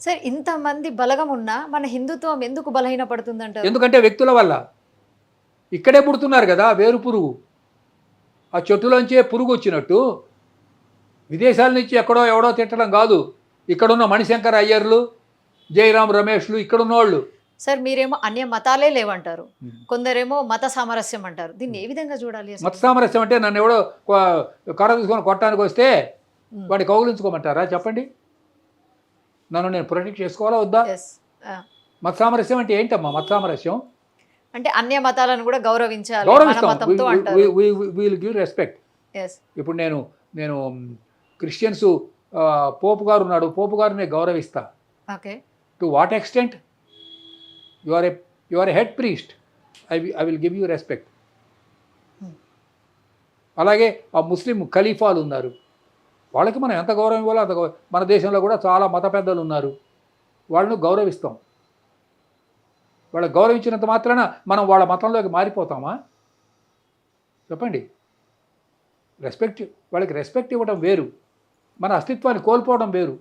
Sir ఇంతమంది బలగం ఉన్నా మన హిందుత్వం ఎందుకు బలహీనపడుతుందంటారు? ఎందుకంటే వ్యక్తుల వల్ల. ఇక్కడే పుడుతున్నారు కదా వేరు పురుగు. ఆ చెట్టులోంచే పురుగు వచ్చినట్టు విదేశాల నుంచి ఎక్కడో ఎవడో తిట్టడం కాదు. ఇక్కడున్న మణిశంకర్ అయ్యర్లు, జయరాం రమేష్లు ఇక్కడున్నోళ్ళు. సార్ మీరేమో అన్య మతాలే లేవంటారు, కొందరేమో మత సామరస్యం అంటారు. దీన్ని ఏ విధంగా చూడాలి అసలు? మత సామరస్యం అంటే నన్ను ఎవడో కర్ర తీసుకొని కొట్టడానికి వస్తే వాడిని కౌగులించుకోమంటారా చెప్పండి? నన్ను నేను ప్రొటెక్ట్ చేసుకోవాలా వద్దా? ఎస్. మత సామరస్యం అంటే ఏంటమ్మా మత సామరస్యం? అంటే అన్య మతాలను కూడా గౌరవించాలి మన మతంతో అంటారు. Will give respect. ఎస్. ఇప్పుడు నేను క్రిస్టియన్స్ పోపు గారు ఉన్నాడు, పోపు గారిని గౌరవిస్తా. Okay. To what extent? You are a head priest, I will give you respect. అలాగే ఆ ముస్లిం ఖలీఫాలు ఉన్నారు, వాళ్ళకి మనం ఎంత గౌరవం ఇవ్వాలో అంత గౌరవం. మన దేశంలో కూడా చాలా మత పెద్దలు ఉన్నారు, వాళ్ళను గౌరవిస్తాం. వాళ్ళకి గౌరవించినంత మాత్రాన మనం వాళ్ళ మతంలోకి మారిపోతామా? చెప్పండి. రెస్పెక్ట్, వాళ్ళకి రెస్పెక్ట్ ఇవ్వడం వేరు, మన అస్తిత్వాన్ని కోల్పోవడం వేరు.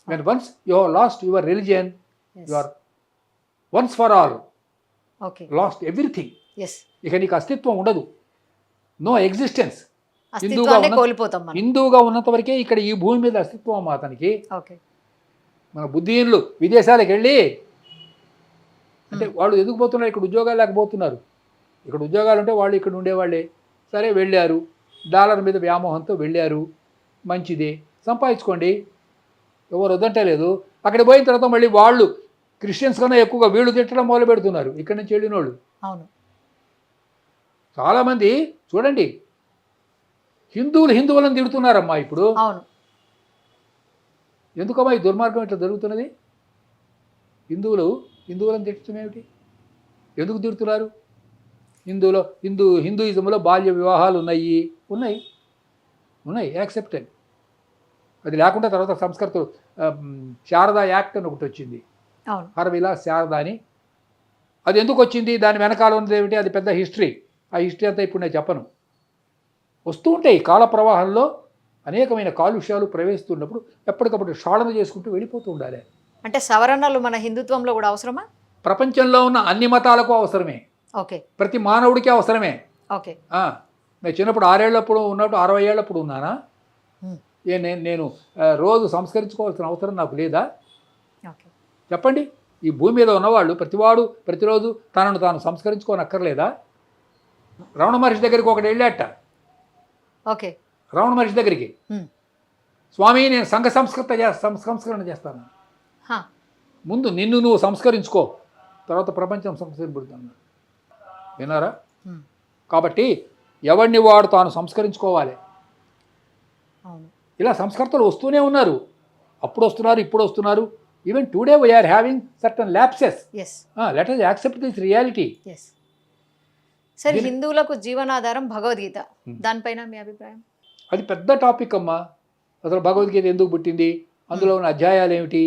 When once you have lost your religion, you are once for all lost everything. ఇక నీకు అస్తిత్వం ఉండదు, నో ఎగ్జిస్టెన్స్. హిందువుగా ఉన్నంత వరకే ఇక్కడ ఈ భూమి మీద అస్తిత్వం అతనికి. మన బుద్ధిహీనులు విదేశాలకు వెళ్ళి అంటే వాళ్ళు ఎందుకు పోతున్నారు? ఇక్కడ ఉద్యోగాలు లేకపోతున్నారు. ఇక్కడ ఉద్యోగాలు ఉంటే వాళ్ళు ఇక్కడ ఉండేవాళ్ళే. సరే వెళ్ళారు, డాలర్ మీద వ్యామోహంతో వెళ్ళారు, మంచిదే, సంపాదించుకోండి, ఎవరు వద్దంటే లేదు. అక్కడ పోయిన తర్వాత మళ్ళీ వాళ్ళు క్రిస్టియన్స్ కన్నా ఎక్కువగా వీళ్ళు తిట్టడం మొదలు పెడుతున్నారు ఇక్కడి నుంచి వెళ్ళిన వాళ్ళు. అవును, చాలామంది చూడండి, హిందువులను తిడుతున్నారమ్మా ఇప్పుడు. అవును. ఎందుకమ్మా ఈ దుర్మార్గం ఇట్లా జరుగుతున్నది? హిందువులను తిట్టుతున్నేమిటి? ఎందుకు తిడుతున్నారు? హిందూయిజంలో బాల్య వివాహాలు ఉన్నాయి యాక్సెప్టెడ్. అది లేకుండా తర్వాత సంస్కృతులు శారదా యాక్ట్ అని ఒకటి వచ్చింది, హరవిలాస్ శారదా అని. అది ఎందుకు వచ్చింది, దాని వెనకాల ఉన్నది ఏమిటి, అది పెద్ద హిస్టరీ. ఆ హిస్టరీ అంతా ఇప్పుడు నేను చెప్పను. వస్తూ ఉంటాయి కాల ప్రవాహంలో అనేకమైన కాలుష్యాలు ప్రవేశిస్తున్నప్పుడు ఎప్పటికప్పుడు క్షాళన చేసుకుంటూ వెళ్ళిపోతూ ఉండాలి. అంటే సవరణలు మన హిందుత్వంలో కూడా అవసరమా? ప్రపంచంలో ఉన్న అన్ని మతాలకు అవసరమే, ప్రతి మానవుడికి అవసరమే. నేను చిన్నప్పుడు 6 ఏళ్ళప్పుడు ఉన్నప్పుడు 60 ఏళ్ళప్పుడు ఉన్నానా? నేను రోజు సంస్కరించుకోవాల్సిన అవసరం నాకు లేదా? చెప్పండి. ఈ భూమి మీద ఉన్నవాళ్ళు ప్రతివాడు ప్రతిరోజు తనను తాను సంస్కరించుకోనక్కర్లేదా? రమణ మహర్షి దగ్గరికి ఒకటి వెళ్ళాట. రమణ మహర్షి దగ్గరికి, స్వామి నేను సంస్కరణ చేస్తాను, ముందు నిన్ను నువ్వు సంస్కరించుకో, తర్వాత ప్రపంచం సంస్కరింపడుతుంది. విన్నారా? కాబట్టి ఎవరిని వాడు తాను సంస్కరించుకోవాలి. ఇలా సంస్కర్తలు వస్తూనే ఉన్నారు, అప్పుడు వస్తున్నారు, ఇప్పుడు వస్తున్నారు. Even today we are having certain lapses. Let us accept this reality. Sir, హిందువులకు జీవనాధారం భగవద్గీత, దానిపైన మీ అభిప్రాయం? అది పెద్ద టాపిక్ అమ్మా. అసలు భగవద్గీత ఎందుకు పుట్టింది, అందులో ఉన్న అధ్యాయాలు ఏమిటి,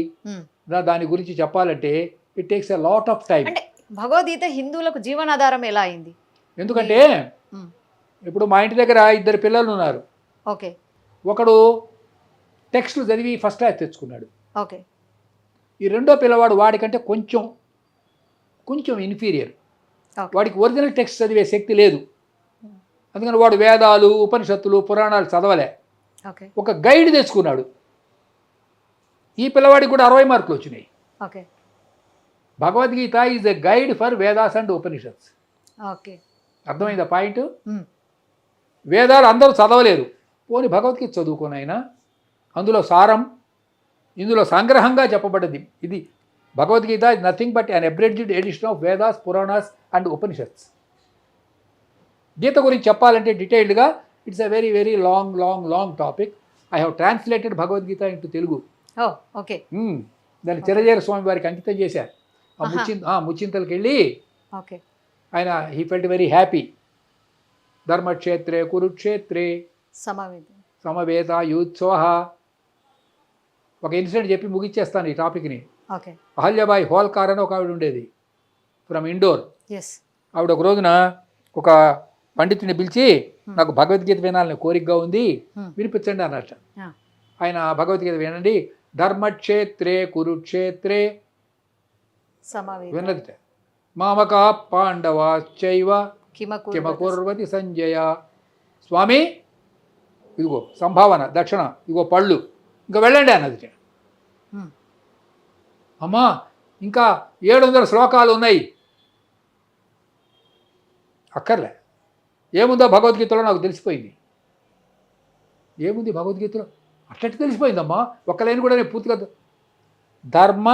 దాని గురించి చెప్పాలంటే it takes a lot of time. అంటే భగవద్గీత హిందువులకు జీవనాధారం ఎలా అయింది? ఎందుకంటే ఇప్పుడు మా ఇంటి దగ్గర 2 పిల్లలు ఉన్నారు. ఒకడు టెక్స్ట్లు చదివి ఫస్ట్ క్లాస్ తెచ్చుకున్నాడు. ఈ రెండో పిల్లవాడు వాడికంటే కొంచెం ఇన్ఫీరియర్. వాడికి ఒరిజినల్ టెక్స్ట్ చదివే శక్తి లేదు. అందుకని వాడు వేదాలు, ఉపనిషత్తులు, పురాణాలు చదవలే. ఒక గైడ్ తెచ్చుకున్నాడు. ఈ పిల్లవాడికి కూడా 60 మార్కులు వచ్చినాయి. Bhagavad Gita is a guide for Vedas and Upanishads. అర్థమైందా పాయింట్? వేదాలు అందరూ చదవలేరు, పోని భగవద్గీత చదువుకొని అయినా అందులో సారం, ఇందులో సంగ్రహంగా చెప్పబడ్డది. ఇది Bhagavad Gita is nothing but an abridged edition of Vedas, Puranas and Upanishads. Gita గురించి చెప్పాలంటే డీటెయిల్డ్గా it's a very very long topic. I have translated Bhagavad Gita into Telugu. దాన్ని చిరజీర స్వామి వారికి అంకితం చేశారు. ముచ్చింతలకు వెళ్ళి ఆయన హీ ఫెల్ట్ వెరీ హ్యాపీ. ధర్మక్షేత్రే కురుక్షేత్రే సమవేతాయుత్సవ. ఒక ఇన్సిడెంట్ చెప్పి ముగిచ్చేస్తాను ఈ టాపిక్ని. అహల్యాబాయి హోల్కార్ అని ఒక ఆవిడ ఉండేది, ఫ్రమ్ ఇండోర్. ఆవిడ ఒక రోజున ఒక పండితుని పిలిచి, నాకు భగవద్గీత వినాలని కోరికగా ఉంది, వినిపించండి అన్నట్టు. ఆయన భగవద్గీత వినండి, ధర్మక్షేత్రే కురుక్షేత్రే సమవేత విన్నదిట మామక పాండవాశ్చైవ కిమకు కిమకుర్వతి సంజయ. స్వామి ఇదిగో సంభావన దక్షిణ, ఇదిగో పళ్ళు, ఇంకా వెళ్ళండి అన్నదిట. అమ్మా ఇంకా 700 శ్లోకాలు ఉన్నాయి. అక్కర్లే, ఏముందో భగవద్గీతలో నాకు తెలిసిపోయింది. ఏముంది భగవద్గీతలో అట్లట్టు తెలిసిపోయిందమ్మా. ఒక్క లైన్ కూడా నేను పూర్తిగా ధర్మ